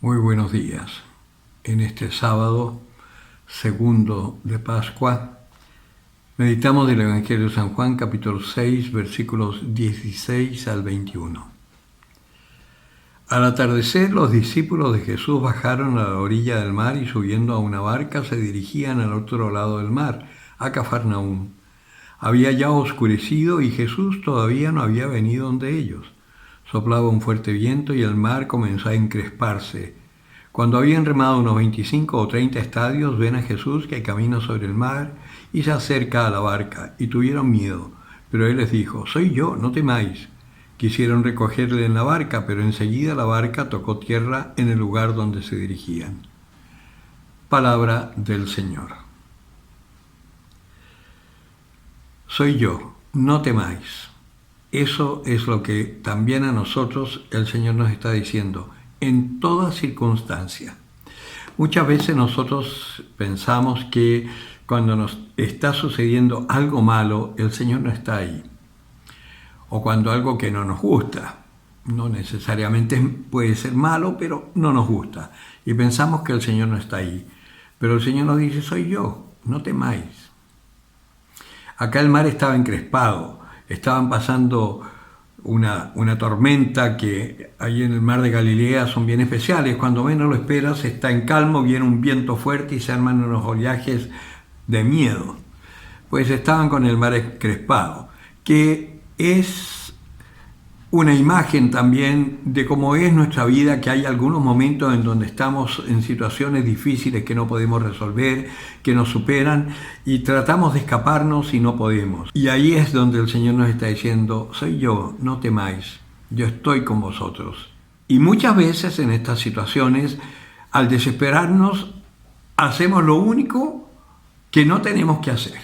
Muy buenos días. En este sábado segundo de Pascua, meditamos del Evangelio de San Juan, capítulo 6, versículos 16 al 21. Al atardecer, los discípulos de Jesús bajaron a la orilla del mar y subiendo a una barca se dirigían al otro lado del mar, a Cafarnaúm. Había ya oscurecido y Jesús todavía no había venido donde ellos. Soplaba un fuerte viento y el mar comenzó a encresparse. Cuando habían remado unos 25 o 30 estadios, ven a Jesús que camina sobre el mar y se acerca a la barca, y tuvieron miedo. Pero él les dijo: «Soy yo, no temáis». Quisieron recogerle en la barca, pero enseguida la barca tocó tierra en el lugar donde se dirigían. Palabra del Señor. Soy yo, no temáis. Eso es lo que también a nosotros el Señor nos está diciendo en toda circunstancia. Muchas veces nosotros pensamos que cuando nos está sucediendo algo malo, el Señor no está ahí. O cuando algo que no nos gusta, no necesariamente puede ser malo, pero no nos gusta. Y pensamos que el Señor no está ahí. Pero el Señor nos dice: soy yo, no temáis. Acá el mar estaba encrespado, estaban pasando una tormenta que ahí en el mar de Galilea son bien especiales. Cuando menos lo esperas, está en calmo, viene un viento fuerte y se arman unos oleajes de miedo. Pues estaban con el mar encrespado, que es una imagen también de cómo es nuestra vida, que hay algunos momentos en donde estamos en situaciones difíciles que no podemos resolver, que nos superan y tratamos de escaparnos y no podemos. Y ahí es donde el Señor nos está diciendo: soy yo, no temáis, yo estoy con vosotros. Y muchas veces en estas situaciones, al desesperarnos, hacemos lo único que no tenemos que hacer,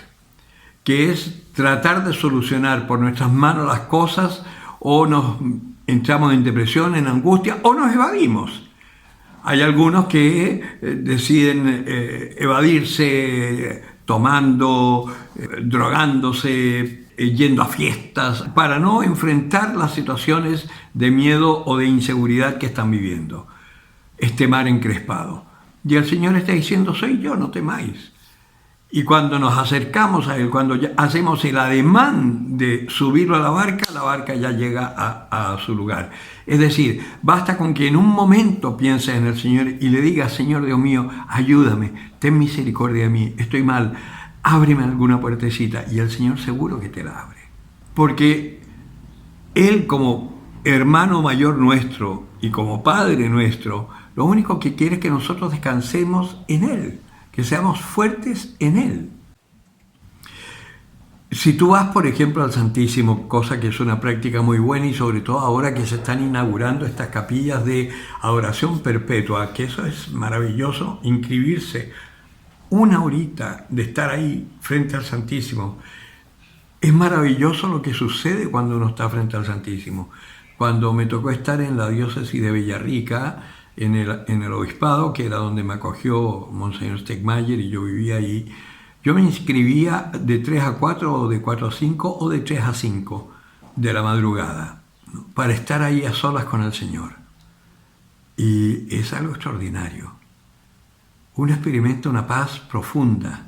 que es tratar de solucionar por nuestras manos las cosas, o nos entramos en depresión, en angustia, o nos evadimos. Hay algunos que deciden evadirse tomando, drogándose, yendo a fiestas, para no enfrentar las situaciones de miedo o de inseguridad que están viviendo. Este mar encrespado. Y el Señor está diciendo: soy yo, no temáis. Y cuando nos acercamos a Él, cuando ya hacemos el ademán de subirlo a la barca ya llega a su lugar. Es decir, basta con que en un momento pienses en el Señor y le digas: Señor Dios mío, ayúdame, ten misericordia de mí, estoy mal, ábreme alguna puertecita. Y el Señor seguro que te la abre. Porque Él, como hermano mayor nuestro y como Padre nuestro, lo único que quiere es que nosotros descansemos en Él, que seamos fuertes en Él. Si tú vas, por ejemplo, al Santísimo, cosa que es una práctica muy buena, y sobre todo ahora que se están inaugurando estas capillas de adoración perpetua, que eso es maravilloso, inscribirse una horita de estar ahí frente al Santísimo. Es maravilloso lo que sucede cuando uno está frente al Santísimo. Cuando me tocó estar en la diócesis de Villarrica, en el obispado, que era donde me acogió Monseñor Stegmayer, y yo vivía ahí, yo me inscribía de 3 a 4 o de 4 a 5 o de 3 a 5 de la madrugada, ¿no?, para estar ahí a solas con el Señor. Y es algo extraordinario. Uno experimenta una paz profunda.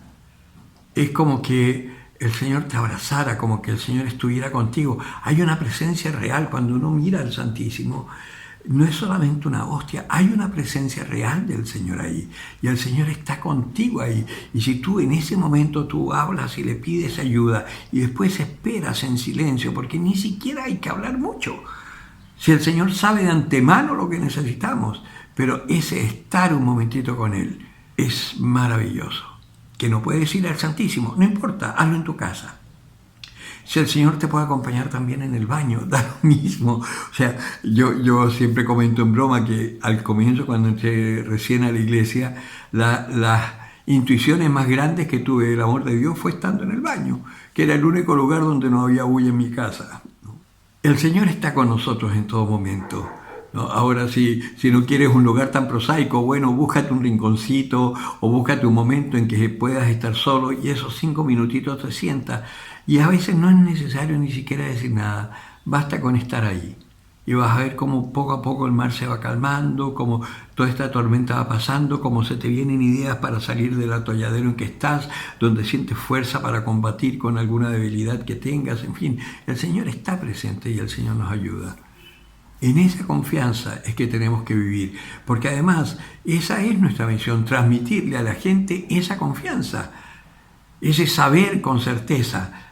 Es como que el Señor te abrazara, como que el Señor estuviera contigo. Hay una presencia real cuando uno mira al Santísimo. No es solamente una hostia, hay una presencia real del Señor ahí. Y el Señor está contigo ahí. Y si tú en ese momento tú hablas y le pides ayuda y después esperas en silencio, porque ni siquiera hay que hablar mucho. Si el Señor sabe de antemano lo que necesitamos, pero ese estar un momentito con Él es maravilloso. Que no puedes ir al Santísimo, no importa, hazlo en tu casa. Si el Señor te puede acompañar también en el baño, da lo mismo. O sea, yo siempre comento en broma que al comienzo, cuando entré recién a la iglesia, las intuiciones más grandes que tuve del amor de Dios fue estando en el baño, que era el único lugar donde no había bulla en mi casa. El Señor está con nosotros en todo momento, ¿no? Ahora, si no quieres un lugar tan prosaico, bueno, búscate un rinconcito o búscate un momento en que puedas estar solo y esos 5 minutitos te sientas. Y a veces no es necesario ni siquiera decir nada, basta con estar ahí. y vas a ver cómo poco a poco el mar se va calmando, cómo toda esta tormenta va pasando, cómo se te vienen ideas para salir del atolladero en que estás, donde sientes fuerza para combatir con alguna debilidad que tengas. En fin, el Señor está presente y el Señor nos ayuda. En esa confianza es que tenemos que vivir, porque además esa es nuestra misión, transmitirle a la gente esa confianza, ese saber con certeza.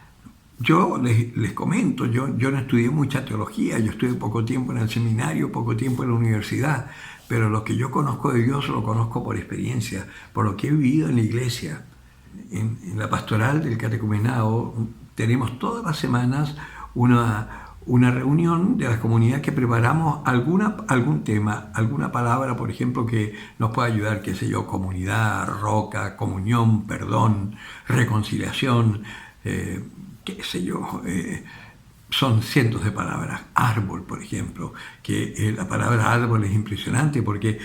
Yo les comento, yo no estudié mucha teología, yo estudié poco tiempo en el seminario, poco tiempo en la universidad, pero lo que yo conozco de Dios lo conozco por experiencia, por lo que he vivido en la iglesia. En la pastoral del catecumenado tenemos todas las semanas una reunión de la comunidad que preparamos algún tema, alguna palabra, por ejemplo, que nos pueda ayudar, qué sé yo, comunidad, roca, comunión, perdón, reconciliación, qué sé yo, son cientos de palabras. Árbol, por ejemplo, que la palabra árbol es impresionante porque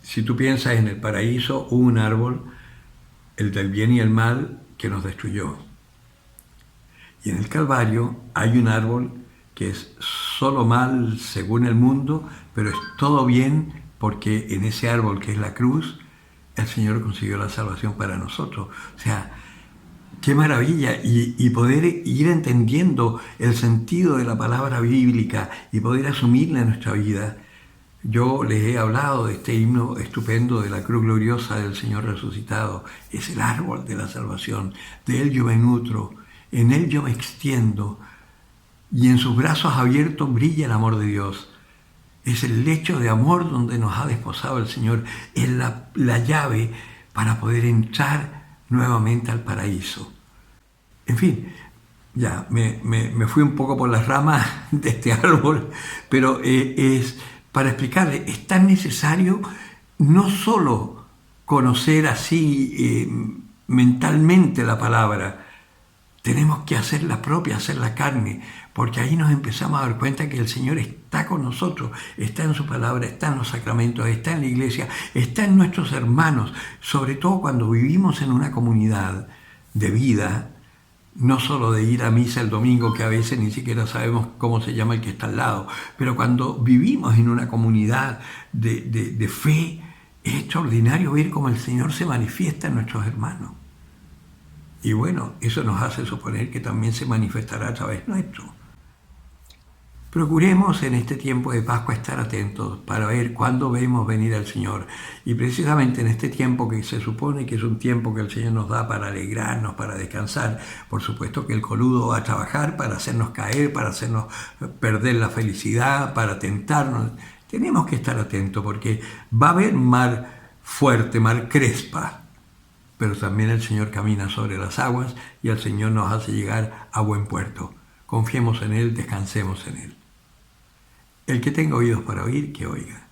si tú piensas en el paraíso, hubo un árbol, el del bien y el mal, que nos destruyó. Y en el Calvario hay un árbol que es solo mal según el mundo, pero es todo bien porque en ese árbol que es la cruz, el Señor consiguió la salvación para nosotros. O sea, qué maravilla y poder ir entendiendo el sentido de la palabra bíblica y poder asumirla en nuestra vida. Yo les he hablado de este himno estupendo de la cruz gloriosa del Señor resucitado. Es el árbol de la salvación. De Él yo me nutro, en Él yo me extiendo y en sus brazos abiertos brilla el amor de Dios. Es el lecho de amor donde nos ha desposado el Señor. Es la llave para poder entrar nuevamente al paraíso. En fin, ya me fui un poco por las ramas de este árbol, pero es para explicarle, es tan necesario no solo conocer así mentalmente la palabra, tenemos que hacerla propia, hacerla carne, porque ahí nos empezamos a dar cuenta que el Señor está con nosotros, está en su palabra, está en los sacramentos, está en la iglesia, está en nuestros hermanos, sobre todo cuando vivimos en una comunidad de vida, no solo de ir a misa el domingo, que a veces ni siquiera sabemos cómo se llama el que está al lado, pero cuando vivimos en una comunidad de fe, es extraordinario ver cómo el Señor se manifiesta en nuestros hermanos. Y bueno, eso nos hace suponer que también se manifestará a través nuestro. Procuremos en este tiempo de Pascua estar atentos para ver cuándo vemos venir al Señor. Y precisamente en este tiempo que se supone que es un tiempo que el Señor nos da para alegrarnos, para descansar, por supuesto que el coludo va a trabajar para hacernos caer, para hacernos perder la felicidad, para tentarnos. Tenemos que estar atentos porque va a haber mar fuerte, mar crespa, pero también el Señor camina sobre las aguas y el Señor nos hace llegar a buen puerto. Confiemos en Él, descansemos en Él. El que tenga oídos para oír, que oiga.